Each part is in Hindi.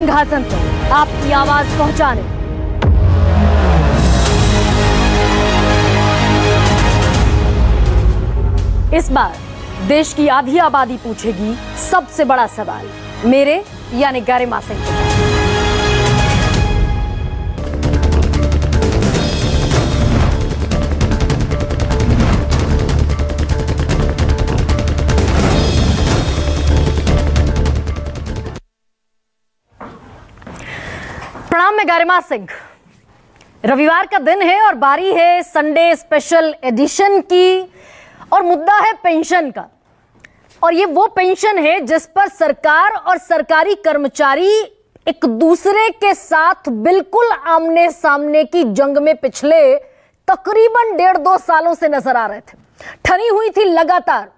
सिंहासन पर आपकी आवाज पहुंचाने। इस बार देश की आधी आबादी पूछेगी सबसे बड़ा सवाल, मेरे यानी गरिमा सिंह के साथ। प्रणाम, मैं गरिमा सिंह। रविवार का दिन है और बारी है संडे स्पेशल एडिशन की, और मुद्दा है पेंशन का। और ये वो पेंशन है जिस पर सरकार और सरकारी कर्मचारी एक दूसरे के साथ बिल्कुल आमने सामने की जंग में पिछले तकरीबन 1.5-2 सालों से नजर आ रहे थे। ठनी हुई थी लगातार,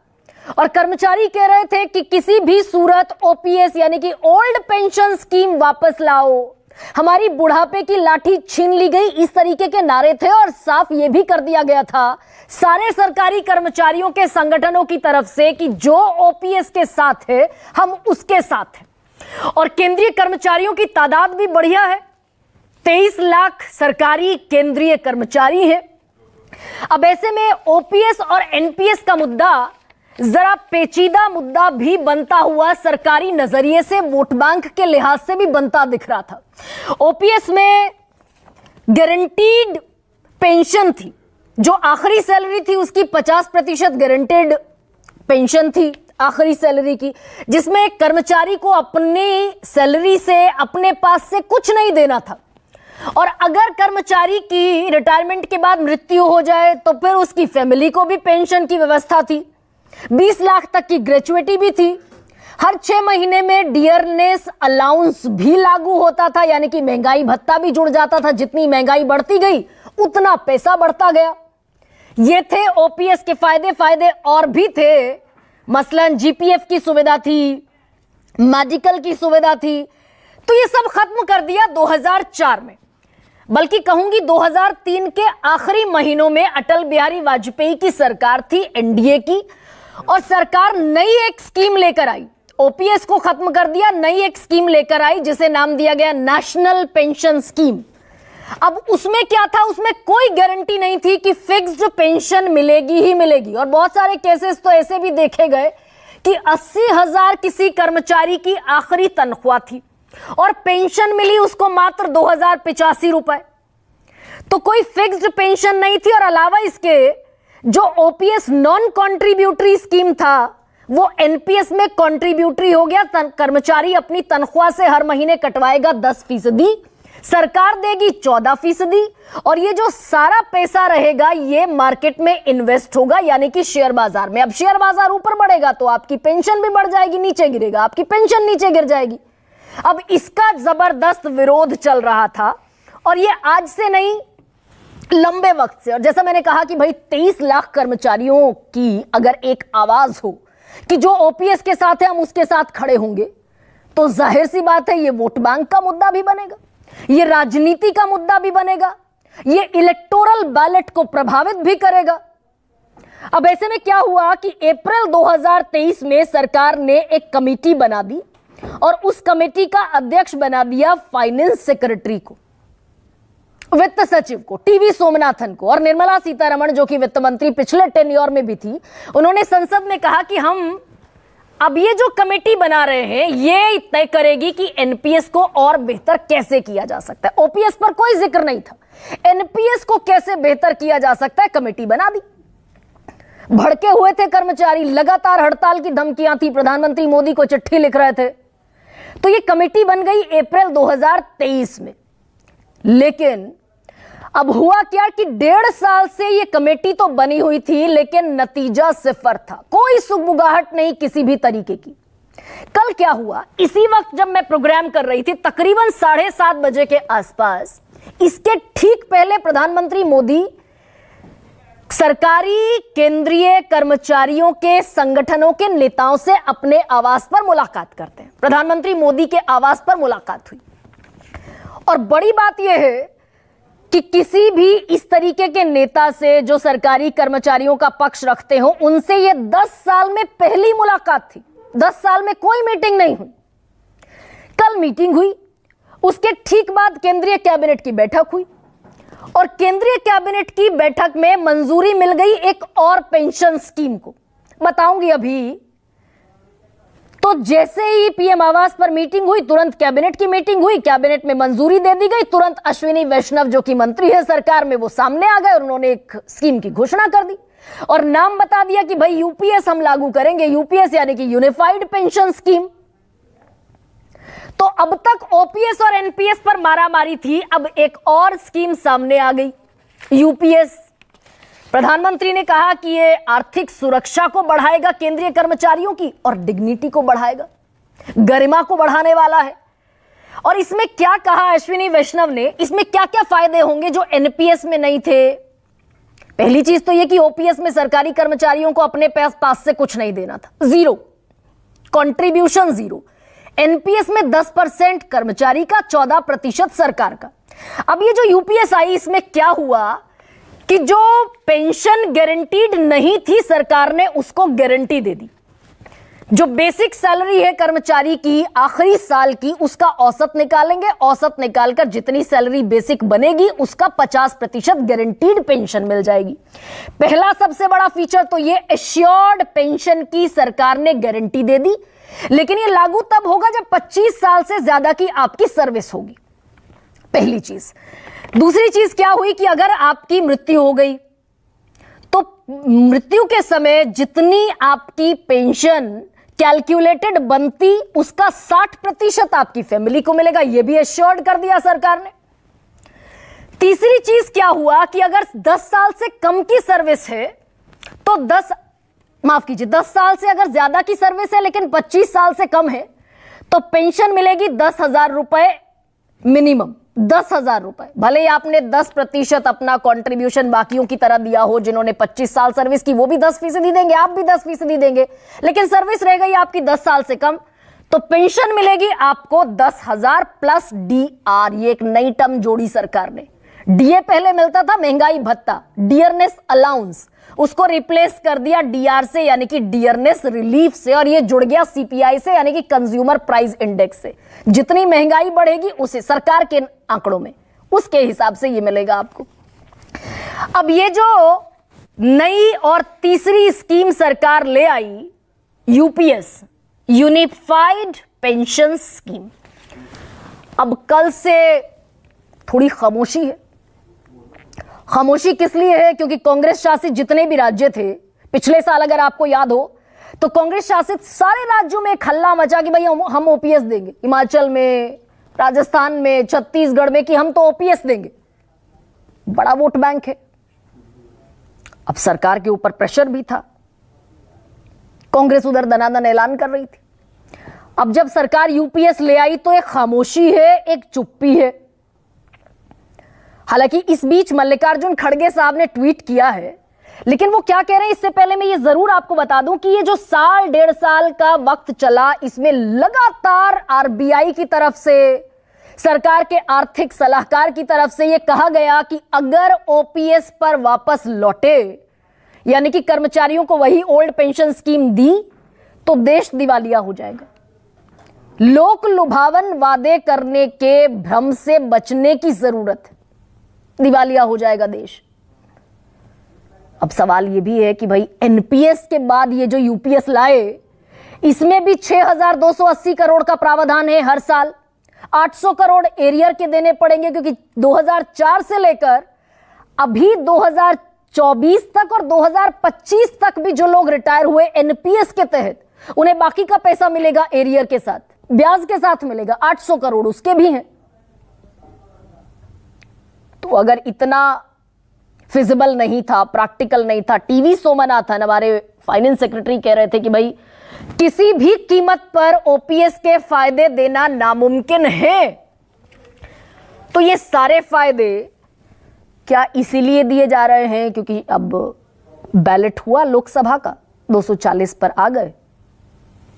और कर्मचारी कह रहे थे कि किसी भी सूरत ओपीएस यानी कि ओल्ड पेंशन स्कीम वापस लाओ, हमारी बुढ़ापे की लाठी छीन ली गई, इस तरीके के नारे थे। और साफ यह भी कर दिया गया था सारे सरकारी कर्मचारियों के संगठनों की तरफ से कि जो ओपीएस के साथ है हम उसके साथ हैं। और केंद्रीय कर्मचारियों की तादाद भी बढ़िया है, 23 लाख सरकारी केंद्रीय कर्मचारी हैं। अब ऐसे में ओपीएस और एनपीएस का मुद्दा जरा पेचीदा मुद्दा भी बनता हुआ सरकारी नजरिए से, वोट बैंक के लिहाज से भी बनता दिख रहा था। ओपीएस में गारंटीड पेंशन थी, जो आखिरी सैलरी थी उसकी 50% गारंटेड पेंशन थी आखिरी सैलरी की, जिसमें कर्मचारी को अपनी सैलरी से अपने पास से कुछ नहीं देना था। और अगर कर्मचारी की रिटायरमेंट के बाद मृत्यु हो जाए तो फिर उसकी फैमिली को भी पेंशन की व्यवस्था थी। 20 लाख तक की ग्रेचुइटी भी थी। हर 6 महीने में डियरनेस अलाउंस भी लागू होता था, यानी कि महंगाई भत्ता भी जुड़ जाता था। जितनी महंगाई बढ़ती गई उतना पैसा बढ़ता गया। ये थे ओपीएस के फायदे और भी थे, मसलन जीपीएफ की सुविधा थी, मेडिकल की सुविधा थी। तो ये सब खत्म कर दिया 2004 में, बल्कि कहूंगी 2003 के आखिरी महीनों में अटल बिहारी वाजपेयी की सरकार थी, एनडीए की, और सरकार नई एक स्कीम लेकर आई। ओपीएस को खत्म कर दिया, नई एक स्कीम लेकर आई जिसे नाम दिया गया नेशनल पेंशन स्कीम। अब उसमें क्या था, उसमें कोई गारंटी नहीं थी कि फिक्स्ड पेंशन मिलेगी ही मिलेगी। और बहुत सारे केसेस तो ऐसे भी देखे गए कि 80,000 किसी कर्मचारी की आखिरी तनख्वाह थी और पेंशन मिली उसको मात्र 2,085 रुपए। तो कोई फिक्स्ड पेंशन नहीं थी। और अलावा इसके जो ओपीएस नॉन कॉन्ट्रीब्यूटरी स्कीम था वो एनपीएस में कॉन्ट्रीब्यूटरी हो गया। कर्मचारी अपनी तनख्वाह से हर महीने कटवाएगा 10%, सरकार देगी 14%, और ये जो सारा पैसा रहेगा ये मार्केट में इन्वेस्ट होगा, यानी कि शेयर बाजार में। अब शेयर बाजार ऊपर बढ़ेगा तो आपकी पेंशन भी बढ़ जाएगी, नीचे गिरेगा आपकी पेंशन नीचे गिर जाएगी। अब इसका जबरदस्त विरोध चल रहा था, और ये आज से नहीं लंबे वक्त से। और जैसा मैंने कहा कि भाई 23 लाख कर्मचारियों की अगर एक आवाज हो कि जो ओपीएस के साथ है हम उसके साथ खड़े होंगे, तो जाहिर सी बात है ये वोट बैंक का मुद्दा भी बनेगा, ये राजनीति का मुद्दा भी बनेगा, ये इलेक्टोरल बैलेट को प्रभावित भी करेगा। अब ऐसे में क्या हुआ कि अप्रैल 2023 में सरकार ने एक कमेटी बना दी और उस कमेटी का अध्यक्ष बना दिया फाइनेंस सेक्रेटरी को, वित्त सचिव को, टीवी सोमनाथन को। और निर्मला सीतारमण जो कि वित्त मंत्री पिछले टेन्योर में भी थी, उन्होंने संसद में कहा कि हम अब ये जो कमेटी बना रहे हैं ये तय करेगी कि एनपीएस को और बेहतर कैसे किया जा सकता है। ओपीएस पर कोई जिक्र नहीं था, एनपीएस को कैसे बेहतर किया जा सकता है कमेटी बना दी। भड़के हुए थे कर्मचारी, लगातार हड़ताल की धमकियां थी, प्रधानमंत्री मोदी को चिट्ठी लिख रहे थे। तो ये कमेटी बन गई अप्रैल 2023 में। लेकिन अब हुआ क्या कि 1.5 साल से ये कमेटी तो बनी हुई थी, लेकिन नतीजा सिफर था, कोई सुगबुगाहट नहीं किसी भी तरीके की। कल क्या हुआ, इसी वक्त जब मैं प्रोग्राम कर रही थी तकरीबन 7:30 बजे के आसपास, इसके ठीक पहले प्रधानमंत्री मोदी सरकारी केंद्रीय कर्मचारियों के संगठनों के नेताओं से अपने आवास पर मुलाकात करते हैं। प्रधानमंत्री मोदी के आवास पर मुलाकात हुई, और बड़ी बात यह है कि किसी भी इस तरीके के नेता से जो सरकारी कर्मचारियों का पक्ष रखते हो, उनसे यह 10 साल में पहली मुलाकात थी। 10 साल में कोई मीटिंग नहीं हुई। कल मीटिंग हुई उसके ठीक बाद केंद्रीय कैबिनेट की बैठक हुई और केंद्रीय कैबिनेट की बैठक में मंजूरी मिल गई एक और पेंशन स्कीम को, बताऊंगी अभी। तो जैसे ही पीएम आवास पर मीटिंग हुई, तुरंत कैबिनेट की मीटिंग हुई, कैबिनेट में मंजूरी दे दी गई, तुरंत अश्विनी वैष्णव जो कि मंत्री है सरकार में, वो सामने आ गए और उन्होंने एक स्कीम की घोषणा कर दी और नाम बता दिया कि भाई यूपीएस हम लागू करेंगे। यूपीएस यानी कि यूनिफाइड पेंशन स्कीम। तो अब तक ओपीएस और एनपीएस पर मारामारी थी, अब एक और स्कीम सामने आ गई, यूपीएस। प्रधानमंत्री ने कहा कि ये आर्थिक सुरक्षा को बढ़ाएगा केंद्रीय कर्मचारियों की और डिग्निटी को बढ़ाएगा, गरिमा को बढ़ाने वाला है। और इसमें क्या कहा अश्विनी वैष्णव ने, इसमें क्या क्या फायदे होंगे जो एनपीएस में नहीं थे। पहली चीज तो ये कि ओपीएस में सरकारी कर्मचारियों को अपने पास से कुछ नहीं देना था, जीरो कंट्रीब्यूशन, जीरो। एनपीएस में 10% कर्मचारी का, 14% सरकार का। अब ये जो यूपीएस आई, इसमें क्या हुआ कि जो पेंशन गारंटीड नहीं थी, सरकार ने उसको गारंटी दे दी। जो बेसिक सैलरी है कर्मचारी की आखिरी साल की, उसका औसत निकालेंगे, औसत निकालकर जितनी सैलरी बेसिक बनेगी उसका 50% गारंटीड पेंशन मिल जाएगी। पहला सबसे बड़ा फीचर तो ये एश्योर्ड पेंशन की सरकार ने गारंटी दे दी, लेकिन ये लागू तब होगा जब 25 साल से ज्यादा की आपकी सर्विस होगी, पहली चीज। दूसरी चीज क्या हुई कि अगर आपकी मृत्यु हो गई तो मृत्यु के समय जितनी आपकी पेंशन कैलकुलेटेड बनती, उसका 60% आपकी फैमिली को मिलेगा, यह भी एश्योर्ड कर दिया सरकार ने। तीसरी चीज क्या हुआ कि अगर 10 साल से कम की सर्विस है तो 10 साल से अगर ज्यादा की सर्विस है लेकिन 25 साल से कम है तो पेंशन मिलेगी 10,000 रुपए मिनिमम, 10,000 रुपए। भले ही आपने 10% अपना कंट्रीब्यूशन बाकियों की तरह दिया हो, जिन्होंने 25 साल सर्विस की वो भी 10% देंगे, आप भी 10% देंगे, लेकिन सर्विस रह गई आपकी 10 साल से कम, तो पेंशन मिलेगी आपको 10,000 प्लस डीआर। ये एक नई टर्म जोड़ी सरकार ने। डीए पहले मिलता था महंगाई भत्ता, डियरनेस अलाउंस, उसको रिप्लेस कर दिया डीआर से यानी कि डियरनेस रिलीफ से, और ये जुड़ गया सीपीआई से यानी कि कंज्यूमर प्राइस इंडेक्स से। जितनी महंगाई बढ़ेगी उसे सरकार के आंकड़ों में उसके हिसाब से ये मिलेगा आपको। अब ये जो नई और तीसरी स्कीम सरकार ले आई, यूपीएस, यूनिफाइड पेंशन स्कीम, अब कल से थोड़ी खामोशी है। खामोशी किस लिए है? क्योंकि कांग्रेस शासित जितने भी राज्य थे पिछले साल, अगर आपको याद हो तो कांग्रेस शासित सारे राज्यों में हल्ला मचा कि भाई हम ओपीएस देंगे, हिमाचल में, राजस्थान में, छत्तीसगढ़ में, कि हम तो ओपीएस देंगे। बड़ा वोट बैंक है। अब सरकार के ऊपर प्रेशर भी था, कांग्रेस उधर दनादन ऐलान कर रही थी। अब जब सरकार यूपीएस ले आई तो एक खामोशी है, एक चुप्पी है। हालांकि इस बीच मल्लिकार्जुन खड़गे साहब ने ट्वीट किया है, लेकिन वो क्या कह रहे हैं इससे पहले मैं ये जरूर आपको बता दूं कि ये जो साल 1.5 साल का वक्त चला, इसमें लगातार आरबीआई की तरफ से, सरकार के आर्थिक सलाहकार की तरफ से ये कहा गया कि अगर ओपीएस पर वापस लौटे, यानी कि कर्मचारियों को वही ओल्ड पेंशन स्कीम दी, तो देश दिवालिया हो जाएगा। लोक लुभावन वादे करने के भ्रम से बचने की जरूरत है, दिवालिया हो जाएगा देश। अब सवाल यह भी है कि भाई एनपीएस के बाद ये जो यूपीएस लाए, इसमें भी 6,280 करोड़ का प्रावधान है हर साल। 800 करोड़ एरियर के देने पड़ेंगे, क्योंकि 2004 से लेकर अभी 2024 तक और 2025 तक भी जो लोग रिटायर हुए एनपीएस के तहत, उन्हें बाकी का पैसा मिलेगा एरियर के साथ, ब्याज के साथ मिलेगा। 800 करोड़ उसके भी हैं। तो अगर इतना फिजिबल नहीं था, प्रैक्टिकल नहीं था, टीवी सोमनाथन हमारे फाइनेंस सेक्रेटरी कह रहे थे कि भाई किसी भी कीमत पर ओपीएस के फायदे देना नामुमकिन है, तो ये सारे फायदे क्या इसीलिए दिए जा रहे हैं क्योंकि अब बैलेट हुआ लोकसभा का, 240 पर आ गए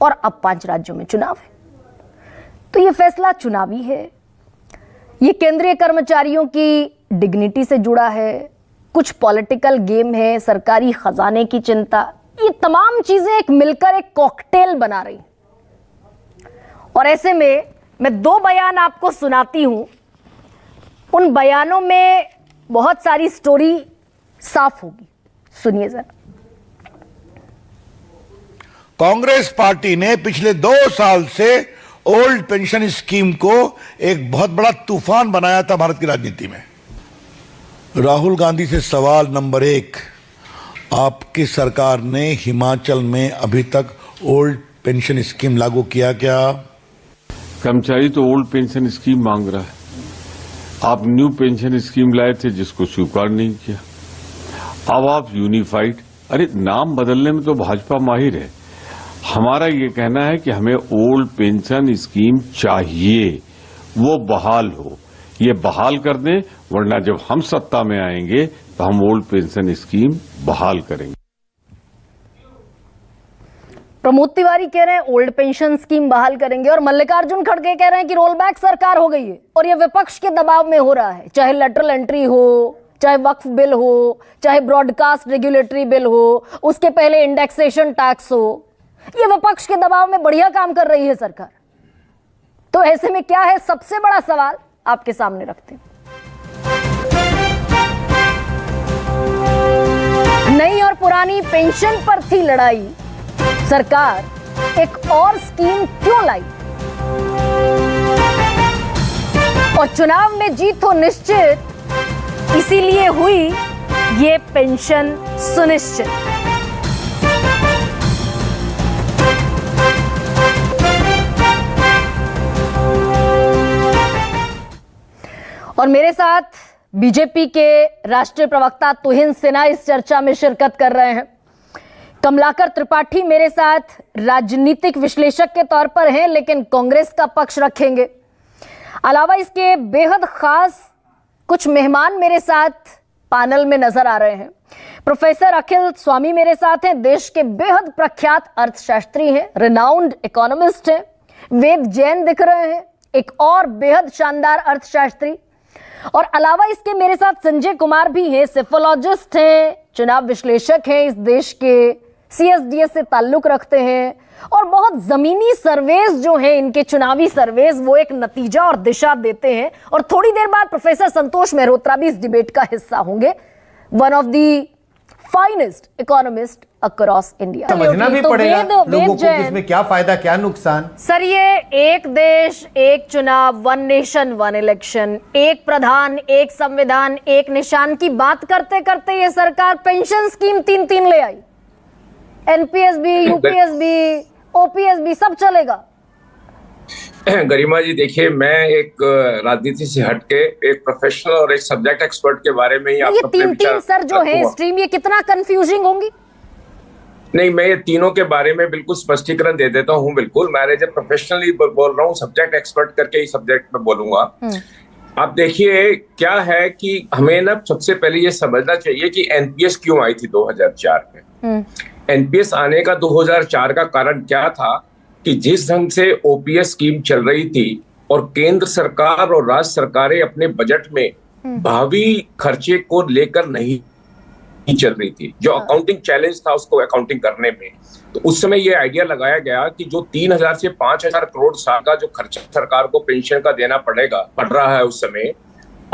और अब 5 राज्यों में चुनाव है, तो ये फैसला चुनावी है। ये केंद्रीय कर्मचारियों की डिग्निटी से जुड़ा है, कुछ पॉलिटिकल गेम है, सरकारी खजाने की चिंता, ये तमाम चीजें एक मिलकर एक कॉकटेल बना रही। और ऐसे में मैं 2 बयान आपको सुनाती हूं, उन बयानों में बहुत सारी स्टोरी साफ होगी, सुनिए जरा। कांग्रेस पार्टी ने पिछले 2 साल से ओल्ड पेंशन स्कीम को एक बहुत बड़ा तूफान बनाया था भारत की राजनीति में। राहुल गांधी से सवाल नंबर 1, आपकी सरकार ने हिमाचल में अभी तक ओल्ड पेंशन स्कीम लागू किया क्या? कर्मचारी तो ओल्ड पेंशन स्कीम मांग रहा है, आप न्यू पेंशन स्कीम लाए थे जिसको स्वीकार नहीं किया। अब आप यूनिफाइड, अरे नाम बदलने में तो भाजपा माहिर है। हमारा ये कहना है कि हमें ओल्ड पेंशन स्कीम चाहिए, वो बहाल हो, ये बहाल कर दें, वरना जब हम सत्ता में आएंगे तो हम ओल्ड पेंशन स्कीम बहाल करेंगे। प्रमोद तिवारी कह रहे हैं ओल्ड पेंशन स्कीम बहाल करेंगे, और मल्लिकार्जुन खड़गे कह रहे हैं कि रोल बैक सरकार हो गई है और ये विपक्ष के दबाव में हो रहा है। चाहे लेटरल एंट्री हो, चाहे वक्फ बिल हो, चाहे ब्रॉडकास्ट रेगुलेटरी बिल हो, उसके पहले इंडेक्सेशन टैक्स हो, ये विपक्ष के दबाव में बढ़िया काम कर रही है सरकार। तो ऐसे में क्या है, सबसे बड़ा सवाल आपके सामने रखते हैं। नई और पुरानी पेंशन पर थी लड़ाई, सरकार एक और स्कीम क्यों लाई? और चुनाव में जीत हो निश्चित, इसीलिए हुई ये पेंशन सुनिश्चित। और मेरे साथ बीजेपी के राष्ट्रीय प्रवक्ता तुहिन सिन्हा इस चर्चा में शिरकत कर रहे हैं। कमलाकर त्रिपाठी मेरे साथ राजनीतिक विश्लेषक के तौर पर हैं, लेकिन कांग्रेस का पक्ष रखेंगे। अलावा इसके बेहद खास कुछ मेहमान मेरे साथ पैनल में नजर आ रहे हैं। प्रोफेसर अखिल स्वामी मेरे साथ हैं, देश के बेहद प्रख्यात अर्थशास्त्री हैं, रिनाउंड इकोनॉमिस्ट हैं। वेद जैन दिख रहे हैं, एक और बेहद शानदार अर्थशास्त्री। और अलावा इसके मेरे साथ संजय कुमार भी हैं, सेफोलॉजिस्ट हैं, चुनाव विश्लेषक हैं, इस देश के सीएसडीएस से ताल्लुक रखते हैं, और बहुत जमीनी सर्वेज जो हैं, इनके चुनावी सर्वेज, वो एक नतीजा और दिशा देते हैं। और थोड़ी देर बाद प्रोफेसर संतोष मेहरोत्रा भी इस डिबेट का हिस्सा होंगे, one of the finest economist across India. समझना भी पड़ेगा लोगों को इसमें क्या फायदा क्या नुकसान। सर, ये एक देश एक चुनाव, वन नेशन वन इलेक्शन, एक प्रधान एक संविधान एक निशान की बात करते करते ये सरकार पेंशन स्कीम 3 ले आई। एनपीएस भी, यूपीएस भी, ओपीएस भी, सब चलेगा। गरिमा जी देखिए, मैं एक राजनीति से हटके एक प्रोफेशनल और एक सब्जेक्ट एक्सपर्ट के बारे में ही ये 3 सर जो है स्ट्रीम, ये कितना कंफ्यूजिंग होंगी? नहीं, मैं ये तीनों के बारे में बिल्कुल स्पष्टीकरण दे देता हूँ। बिल्कुल, मैं जब प्रोफेशनली बोल रहा हूँ, सब्जेक्ट एक्सपर्ट करके ही सब्जेक्ट में बोलूंगा। आप देखिए क्या है कि हमें ना सबसे पहले ये समझना चाहिए कि एनपीएस क्यों आई थी 2004 में। एनपीएस आने का 2004 का कारण क्या था कि जिस ढंग से ओपीएस स्कीम चल रही थी और केंद्र सरकार और राज्य सरकारें अपने बजट में भावी खर्चे को लेकर नहीं चल रही थी, जो अकाउंटिंग चैलेंज था उसको अकाउंटिंग करने में, तो उस समय ये आइडिया लगाया गया कि जो 3000 से 5000 करोड़ साल का जो खर्चा सरकार को पेंशन का देना पड़ रहा है उस समय,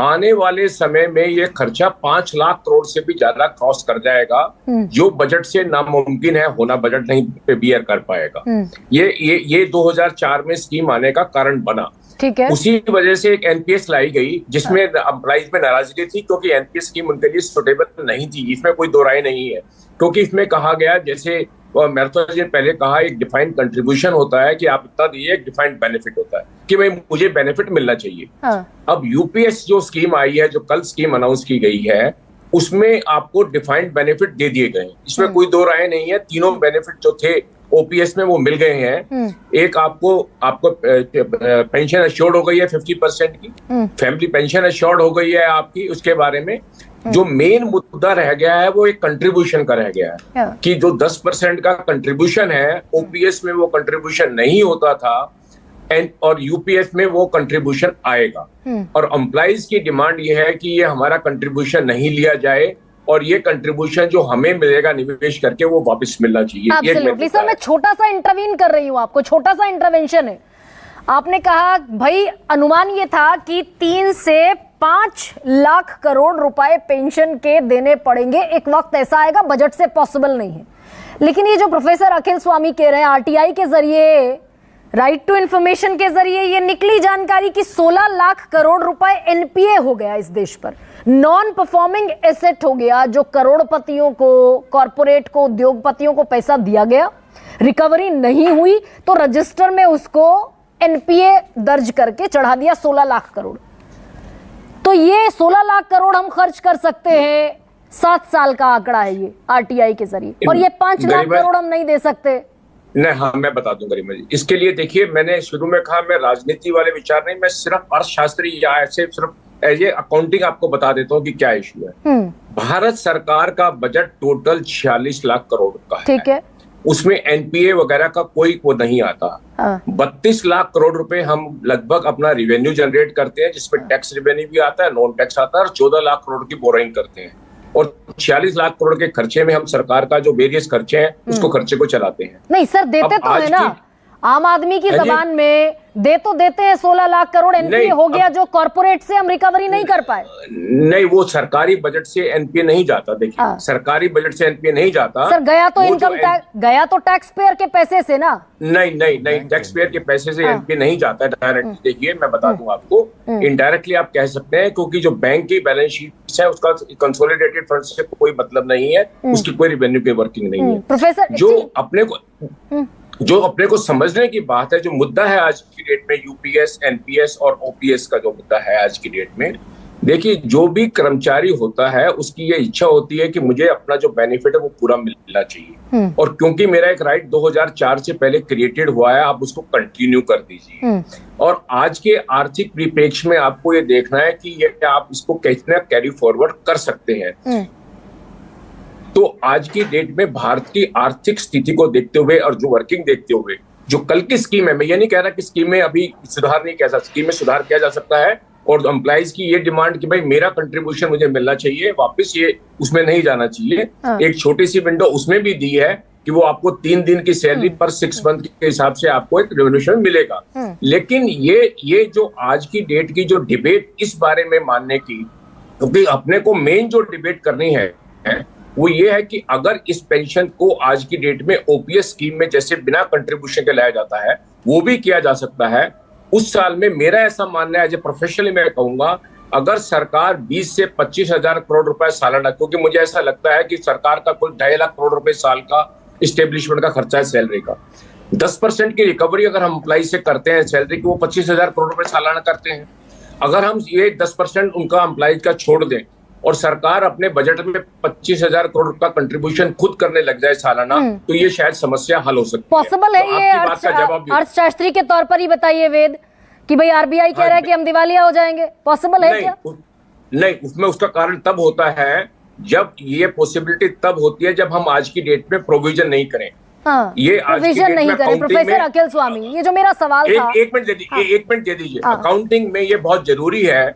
आने वाले समय में ये खर्चा 5 लाख करोड़ से भी ज्यादा क्रॉस कर जाएगा, जो बजट से नामुमकिन है होना, बजट नहीं बियर कर पाएगा। ये 2004 में स्कीम आने का कारण बना। ठीक है। उसी वजह से एक एनपीएस लाई गई, जिसमें एम्प्लॉइज में नाराजगी थी क्योंकि एनपीएस स्कीम उनके लिए सुटेबल नहीं थी। इसमें कोई दो राय नहीं है, क्योंकि इसमें कहा गया, जैसे मैथुरा जी ने पहले कहा, एक डिफाइंड कंट्रीब्यूशन होता है कि आप इतना दिए, एक डिफाइंड बेनिफिट होता है कि भाई मुझे बेनिफिट मिलना चाहिए। अब यूपीएस जो स्कीम आई है, जो कल स्कीम अनाउंस की गई है, उसमें आपको डिफाइंड बेनिफिट दे दिए गए, इसमें कोई दो राय नहीं है। तीनों बेनिफिट जो थे ओपीएस में वो मिल गए हैं। एक आपको पेंशन एश्योर्ड हो गई है 50% की, फैमिली पेंशन एश्योर्ड हो गई है आपकी। उसके बारे में जो मेन मुद्दा रह गया है वो एक कंट्रीब्यूशन का रह गया है कि जो 10% का कंट्रीब्यूशन है, ओपीएस में वो कंट्रीब्यूशन नहीं होता था और यूपीएस में वो कंट्रीब्यूशन आएगा। और एम्प्लॉइज की डिमांड ये है कि ये हमारा कंट्रीब्यूशन नहीं लिया जाए और ये कंट्रीब्यूशन जो हमें मिलेगा निवेश करके वो वापस मिलना चाहिए। सर, मैं छोटा सा इंटरवीन कर रही हूँ, आपको छोटा सा इंटरवेंशन है। आपने कहा भाई अनुमान ये था कि 3 से 5 लाख करोड़ रुपए पेंशन के देने पड़ेंगे, एक वक्त ऐसा आएगा बजट से पॉसिबल नहीं है। लेकिन ये जो प्रोफेसर अखिल स्वामी कह रहे हैं आरटीआई के जरिए, राइट टू इंफॉर्मेशन के जरिए ये निकली जानकारी कि 16 लाख करोड़ रुपए एनपीए हो गया इस देश पर, नॉन परफॉर्मिंग एसेट हो गया, जो करोड़पतियों को, कॉरपोरेट को, उद्योगपतियों को पैसा दिया गया, रिकवरी नहीं हुई तो रजिस्टर में उसको एनपीए दर्ज करके चढ़ा दिया 16 लाख करोड़। तो ये 16 लाख करोड़ हम खर्च कर सकते हैं, 7 साल का आंकड़ा है ये आरटीआई के जरिए, और ये 5 लाख करोड़ हम नहीं दे सकते। नहीं, हाँ मैं बता दूं गरिमा जी। इसके लिए देखिए, मैंने शुरू में कहा मैं राजनीति वाले विचार नहीं, मैं सिर्फ अर्थशास्त्री या ऐसे सिर्फ एज ए अकाउंटिंग आपको बता देता हूँ कि क्या इश्यू है। भारत सरकार का बजट टोटल 46 लाख करोड़ का है। ठीक है, उसमें एनपीए वगैरह का कोई वो नहीं आता। 32 लाख करोड़ रुपए हम लगभग अपना रिवेन्यू जनरेट करते हैं, जिसमें टैक्स रिवेन्यू भी आता है, नॉन टैक्स आता है, और 14 लाख करोड़ की बोरिंग करते हैं, और 46 लाख करोड़ के खर्चे में हम सरकार का जो वेरियस खर्चे हैं उसको खर्चे को चलाते हैं। नहीं सर, देते तो है ना, आम आदमी की जबान में दे तो देते हैं 16 लाख करोड़ एनपीए हो गया, जो कॉर्पोरेट से हम रिकवरी नहीं कर पाए। नहीं, वो सरकारी बजट से एनपीए नहीं जाता। देखिए, सरकारी बजट से एनपीए नहीं जाता सर, गया तो इनकम टैक्स, गया तो टैक्स पेयर के पैसे से ना। नहीं नहीं नहीं, टैक्स पेयर के पैसे से एनपीए नहीं जाता है डायरेक्टली। देखिए मैं बता दूं आपको, इनडायरेक्टली आप कह सकते हैं, क्योंकि जो बैंक की बैलेंस शीट है उसका कंसोलिडेटेड फंड से कोई मतलब नहीं है, उसकी कोई रेवेन्यू की वर्किंग नहीं है। प्रोफेसर, जो अपने को समझने की बात है, जो मुद्दा है आज की डेट में, यूपीएस, एनपीएस और ओपीएस का जो मुद्दा है आज की डेट में, देखिए जो भी कर्मचारी होता है उसकी ये इच्छा होती है कि मुझे अपना जो बेनिफिट है वो पूरा मिलना चाहिए, और क्योंकि मेरा एक राइट 2004 से पहले क्रिएटेड हुआ है, आप उसको कंटिन्यू कर दीजिए। और आज के आर्थिक परिप्रेक्ष्य में आपको ये देखना है कि ये आप इसको कितना कैरी फॉरवर्ड कर सकते हैं। तो आज की डेट में भारत की आर्थिक स्थिति को देखते हुए और जो वर्किंग देखते हुए, जो कल की स्कीम है, मैं ये नहीं कह रहा कि स्कीम में अभी सुधार नहीं किया जा सकता, स्कीम में सुधार किया जा सकता है, और एम्प्लॉइज की ये डिमांड कि भाई मेरा कंट्रीब्यूशन मुझे मिलना चाहिए वापस, ये उसमें नहीं जाना चाहिए। एक छोटी सी विंडो उसमें भी दी है कि वो आपको 3 दिन की सैलरी पर 6 मंथ के हिसाब से आपको एक रेवोल्यूशन मिलेगा। लेकिन ये जो आज की डेट की जो डिबेट इस बारे में मानने की, क्योंकि अपने को मेन जो डिबेट करनी है वो ये है कि अगर इस पेंशन को आज की डेट में ओपीएस स्कीम में जैसे बिना कंट्रीब्यूशन के लाया जाता है वो भी किया जा सकता है, उस साल में मेरा ऐसा मानना है, एज ए प्रोफेशनली मैं कहूंगा, अगर सरकार 20 से 25 हजार करोड़ रुपए सालाना, क्योंकि मुझे ऐसा लगता है कि सरकार का कुल 2.5 लाख करोड़ रुपए साल का इस्टेब्लिशमेंट का खर्चा है सैलरी का, 10% की रिकवरी अगर हम एम्प्लॉय से करते हैं सैलरी की, वो 25 हजार करोड़ रुपए सालाना करते हैं। अगर हम ये 10% उनका एम्प्लॉय का छोड़ दें और सरकार अपने बजट में 25 हजार करोड़ का कंट्रीब्यूशन खुद करने लग जाए सालाना, तो ये शायद समस्या हल हो सकती है। पॉसिबल है तो ये? अर्थशास्त्री के तौर पर ही बताइए वेद, कि भाई आरबीआई कह रहा है कि हम दिवालिया हो जाएंगे, पॉसिबल है क्या? नहीं, उसमें उसका कारण तब होता है जब ये पॉसिबिलिटी तब होती है जब हम आज की डेट में प्रोविजन नहीं करें। हाँ, ये प्रोविजन नहीं करें। प्रोफेसर अखिल स्वामी, ये जो मेरा सवाल था, एक मिनट दे दीजिए। अकाउंटिंग में ये बहुत जरूरी है,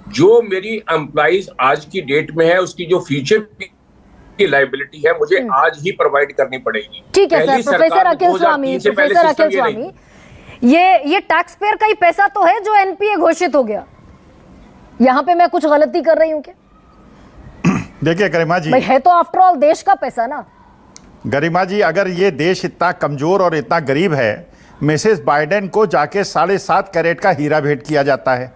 जो मेरी एम्प्लॉइज आज की डेट में है उसकी जो फ्यूचर की लायबिलिटी है मुझे आज ही प्रोवाइड करनी पड़ेगी। ठीक है सर। प्रोफेसर अखिल स्वामी, ये टैक्स पेयर का ही पैसा तो है जो एनपीए घोषित हो गया, यहाँ पे मैं कुछ गलती कर रही हूँ क्या? देखिए गरिमा जी, भाई है तो आफ्टर ऑल देश का पैसा ना। गरिमा जी, अगर ये देश इतना कमजोर और इतना गरीब है, मिसेस बाइडेन को जाके 7.5 कैरेट का हीरा भेंट किया जाता है,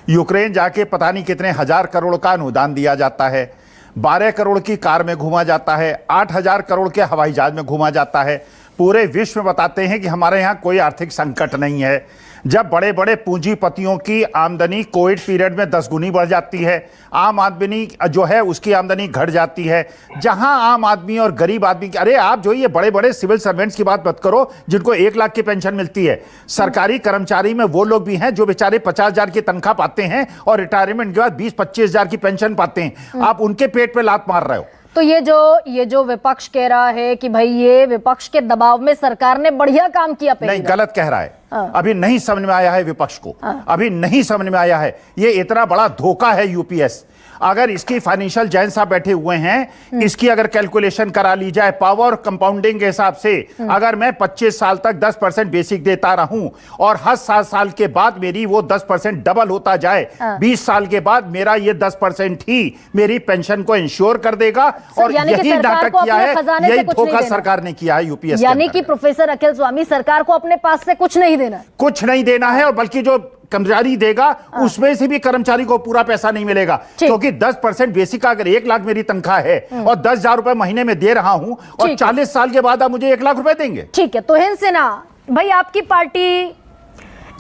यूक्रेन जाके पता नहीं कितने हजार करोड़ का अनुदान दिया जाता है, 12 करोड़ की कार में घूमा जाता है, 8,000 करोड़ के हवाई जहाज में घूमा जाता है, पूरे विश्व में बताते हैं कि हमारे यहाँ कोई आर्थिक संकट नहीं है। जब बड़े बड़े पूंजीपतियों की आमदनी कोविड पीरियड में 10 गुनी बढ़ जाती है, आम आदमी जो है उसकी आमदनी घट जाती है, जहां आम आदमी और गरीब आदमी की, अरे आप जो ये बड़े बड़े सिविल सर्वेंट्स की बात मत करो जिनको 1 लाख की पेंशन मिलती है, सरकारी कर्मचारी में वो लोग भी हैं जो बेचारे 50,000 की तनख्वाह पाते हैं और रिटायरमेंट के बाद 20-25 हजार की पेंशन पाते हैं। आप उनके पेट पे लात मार रहे हो। तो ये जो विपक्ष कह रहा है कि भाई ये विपक्ष के दबाव में सरकार ने बढ़िया काम किया, नहीं, गलत कह रहा है। अभी नहीं समझ में आया है विपक्ष को, अभी नहीं समझ में आया है। ये इतना बड़ा धोखा है यूपीएस। अगर इसकी फाइनेंशियल जैन साहब बैठे हुए हैं, इसकी अगर कैलकुलेशन करा ली जाए पावर कंपाउंडिंग के हिसाब से, अगर मैं 25 साल तक 10% बेसिक देता रहूं और हर 7 साल के बाद मेरी वो 10% डबल होता जाए, 20 साल के बाद मेरा ये 10% ही मेरी पेंशन को इंश्योर कर देगा। और यही नाटक किया है, यही धोखा सरकार ने किया है यूपीएस। यानी कि प्रोफेसर अखिल स्वामी, सरकार को अपने पास से कुछ नहीं देना, कुछ नहीं देना है, और बल्कि जो कर्मचारी देगा उसमें से भी कर्मचारी को पूरा पैसा नहीं मिलेगा, क्योंकि 10% बेसिक का अगर 1 लाख मेरी तनख्वाह है और 10,000 रुपए महीने में दे रहा हूं और 40 साल के बाद आप मुझे 1 लाख रुपए देंगे। ठीक है, तो हिंद सिन्हा भाई, आपकी पार्टी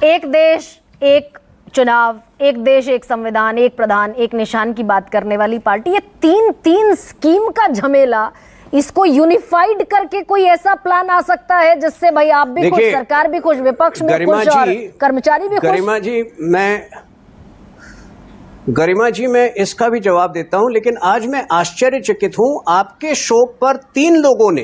एक देश एक चुनाव, एक देश एक संविधान, एक प्रधान एक निशान की बात करने वाली पार्टी, ये तीन स्कीम का झमेला, इसको यूनिफाइड करके कोई ऐसा प्लान आ सकता है जिससे भाई आप भी खुश, सरकार भी खुश, विपक्ष भी खुश और कर्मचारी भी खुश? गरिमा जी, मैं इसका भी जवाब देता हूं, लेकिन आज मैं आश्चर्यचकित हूं, आपके शो पर 3 लोगों ने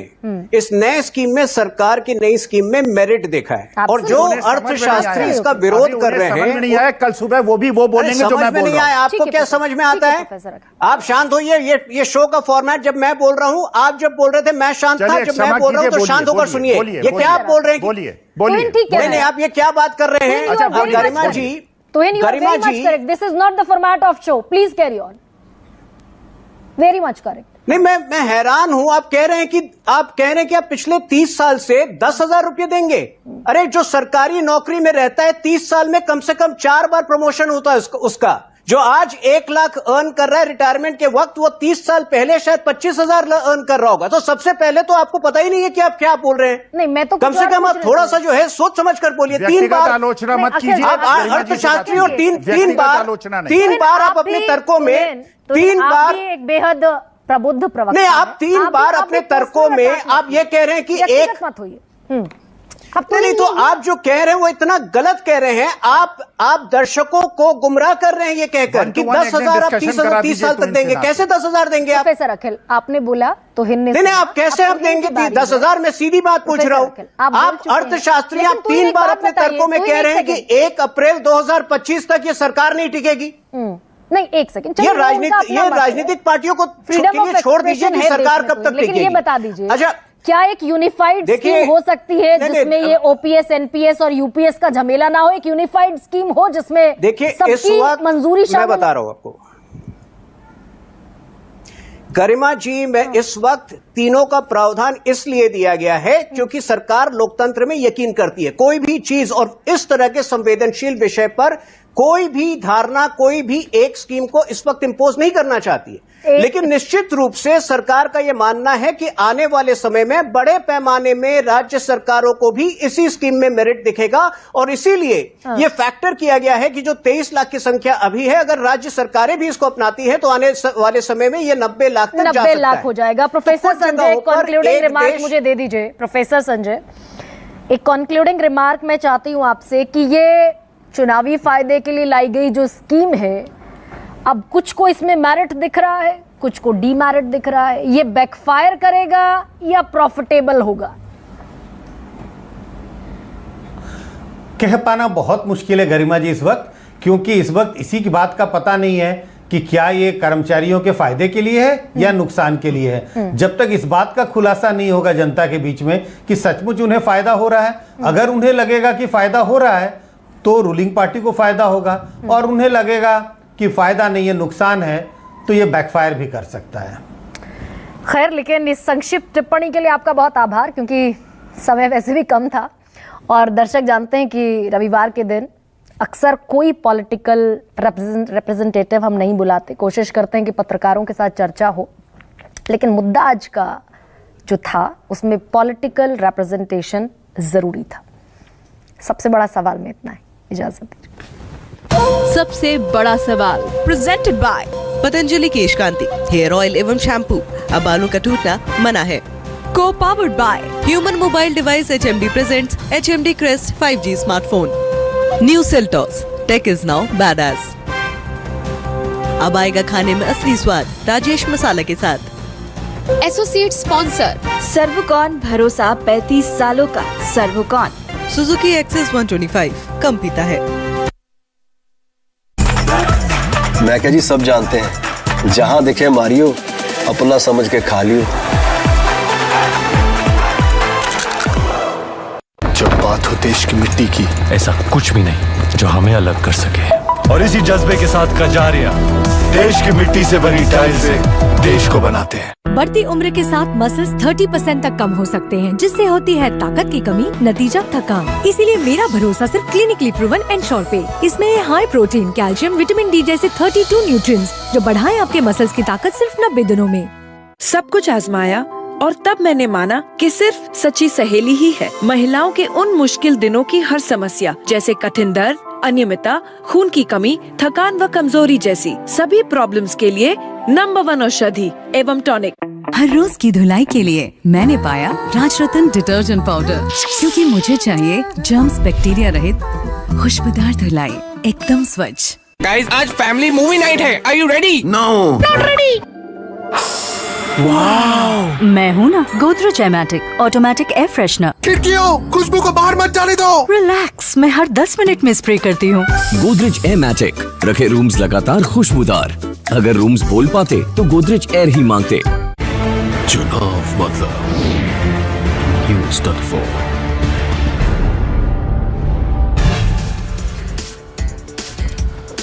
इस नए स्कीम में, सरकार की नई स्कीम में मेरिट देखा है, और जो अर्थशास्त्री इसका विरोध कर रहे हैं, नहीं आया कल सुबह वो बोलेंगे जो मैं बोल रहा हूं। आपको क्या समझ में आता है? आप शांत होइए, ये शो का फॉर्मेट, जब मैं बोल रहा हूं, आप जब बोल रहे थे मैं शांत था, जब मैं बोल रहा हूं तो शांत होकर सुनिए। ये क्या आप बोल रहे हैं? बोलिए। नहीं, आप ये क्या बात कर रहे हैं गरिमा जी? गरिमा जी, this is not the format of show. Please carry on. Very much correct. नहीं, मैं हैरान हूं। आप कह रहे हैं कि आप पिछले 30 साल से 10,000 रुपये देंगे। अरे, जो सरकारी नौकरी में रहता है 30 साल में कम से कम 4 बार प्रमोशन होता है उसका। जो आज 1 लाख अर्न कर रहा है रिटायरमेंट के वक्त, वो 30 साल पहले शायद 25,000 अर्न कर रहा होगा। तो सबसे पहले तो आपको पता ही नहीं है कि आप क्या बोल रहे हैं। नहीं, मैं तो कम से कम आप थोड़ा सा जो है सोच समझ कर बोलिए। 3 बार आलोचना मत कीजिए आप अर्थशास्त्री, और तीन बार आप अपने तर्कों में, 3 बार एक बेहद प्रबुद्ध प्रवक्ता नहीं, आप 3 बार अपने तर्कों में आप ये कह रहे हैं कि एक मत होइए। नहीं, तो आप जो कह रहे हैं वो इतना गलत कह रहे हैं। आप दर्शकों को गुमराह कर रहे हैं ये कहकर कि 10,000 आप 30 साल तक देंगे। कैसे 10,000 देंगे आप? प्रोफेसर अखिल, आपने बोला तो हिंद नहीं, आप कैसे आप देंगे 10,000? मैं सीधी बात पूछ रहा हूं। आप अर्थशास्त्री, आप 3 बार अपने तर्कों में कह रहे हैं कि 1 अप्रैल 2025 तक ये सरकार नहीं टिकेगी। नहीं, एक सेकंड, ये राजनीतिक पार्टियों को छोड़ दीजिए कि सरकार कब तक टिकेगी। लेकिन ये बता दीजिए, अच्छा, क्या एक यूनिफाइड स्कीम हो सकती है जिसमें ये ओपीएस, एनपीएस और यूपीएस का झमेला ना हो? एक यूनिफाइड स्कीम हो जिसमें सबकी मंजूरी शामिल? मैं बता रहा हूं आपको गरिमा जी, मैं इस वक्त तीनों का प्रावधान इसलिए दिया गया है क्योंकि सरकार लोकतंत्र में यकीन करती है। कोई भी चीज, और इस तरह के संवेदनशील विषय पर कोई भी धारणा, कोई भी एक स्कीम को इस वक्त इंपोज नहीं करना चाहती है। लेकिन निश्चित रूप से सरकार का यह मानना है कि आने वाले समय में बड़े पैमाने में राज्य सरकारों को भी इसी स्कीम में मेरिट दिखेगा, और इसीलिए यह फैक्टर किया गया है कि जो 23 लाख की संख्या अभी है, अगर राज्य सरकारें भी इसको अपनाती हैं तो आने वाले समय में यह 90 लाख तक जा सकता है। 90 लाख हो जाएगा। प्रोफेसर संजय, कंक्लूडिंग रिमार्क मुझे दे दीजिए। प्रोफेसर संजय, एक कंक्लूडिंग रिमार्क मैं चाहती हूं आपसे कि ये चुनावी फायदे के लिए लाई गई जो स्कीम है, अब कुछ को इसमें मेरिट दिख रहा है, कुछ को डीमेरिट दिख रहा है। ये बैकफायर करेगा या प्रॉफिटेबल होगा? कह पाना बहुत मुश्किल है गरिमा जी इस वक्त, क्योंकि इस वक्त इसी की बात का पता नहीं है कि क्या ये कर्मचारियों के फायदे के लिए है या नुकसान के लिए है। जब तक इस बात का खुलासा नहीं होगा जनता के बीच में कि सचमुच उन्हें फायदा हो रहा है, अगर उन्हें लगेगा कि फायदा हो रहा है तो रूलिंग पार्टी को फायदा होगा, और उन्हें लगेगा कि फायदा नहीं है, नुकसान है, तो ये बैकफायर भी कर सकता है। खैर, लेकिन इस संक्षिप्त टिप्पणी के लिए आपका बहुत आभार, क्योंकि समय वैसे भी कम था और दर्शक जानते हैं कि रविवार के दिन अक्सर कोई पॉलिटिकल रिप्रेजेंटेटिव हम नहीं बुलाते, कोशिश करते हैं कि पत्रकारों के साथ चर्चा हो, लेकिन मुद्दा आज का जो था उसमें पॉलिटिकल रिप्रेजेंटेशन जरूरी था। सबसे बड़ा सवाल में इतना है। इजाजत दीजिए। सबसे बड़ा सवाल presented by Patanjali Kesh Kanti hair oil एवं शैम्पू। अब बालों का टूटना मना है। को powered by human mobile device HMD presents HMD Crest 5G smartphone. New Seltos, tech is now badass. अब आएगा खाने में असली स्वाद राजेश मसाला के साथ। एसोसिएट स्पॉन्सर सर्वकॉन, भरोसा 35 सालों का। सर्वकॉन। सुजुकी एक्सेस 125 कम पीता है। मैं क्या जी, सब जानते हैं जहां दिखे मारियो, अपना समझ के खा लियो। जब बात हो देश की मिट्टी की, ऐसा कुछ भी नहीं जो हमें अलग कर सके। और इसी जज्बे के साथ कजारिया देश की मिट्टी से बनी टाइल से देश को बनाते हैं। बढ़ती उम्र के साथ मसल्स 30% तक कम हो सकते हैं, जिससे होती है ताकत की कमी, नतीजा थकान। इसीलिए मेरा भरोसा सिर्फ क्लिनिकली प्रूवन एनश्योर पे। इसमें है high protein, calcium, vitamin D जैसे 32 न्यूट्रिएंट्स जो बढ़ाएं आपके मसल्स की ताकत सिर्फ 90 दिनों में। सब कुछ आजमाया और तब मैंने माना कि सिर्फ सच्ची सहेली ही है महिलाओं के उन मुश्किल दिनों की हर समस्या, जैसे कठिन दर्द, अनियमितता, खून की कमी, थकान व कमजोरी जैसी सभी प्रॉब्लम्स के लिए नंबर 1 औषधि एवं टॉनिक। हर रोज की धुलाई के लिए मैंने पाया राजरत्न डिटर्जेंट पाउडर, क्योंकि मुझे चाहिए जर्म्स बैक्टीरिया रहित खुशबूदार धुलाई, एकदम स्वच्छ। गाइस, आज फैमिली मूवी नाइट है। Are you ready? No. Not ready. Wow, मैं हूँ ना Godrej aer matic automatic air freshener. खिड़कियों, खुशबू को बाहर मत जाने दो। रिलैक्स, मैं हर 10 मिनट में स्प्रे करती हूँ। गोदरेज एयर मैटिक रखे रूम्स लगातार खुशबूदार। अगर रूम्स बोल पाते तो गोदरेज एयर ही मांगते। चुनाव मतलब न्यूज़ 24।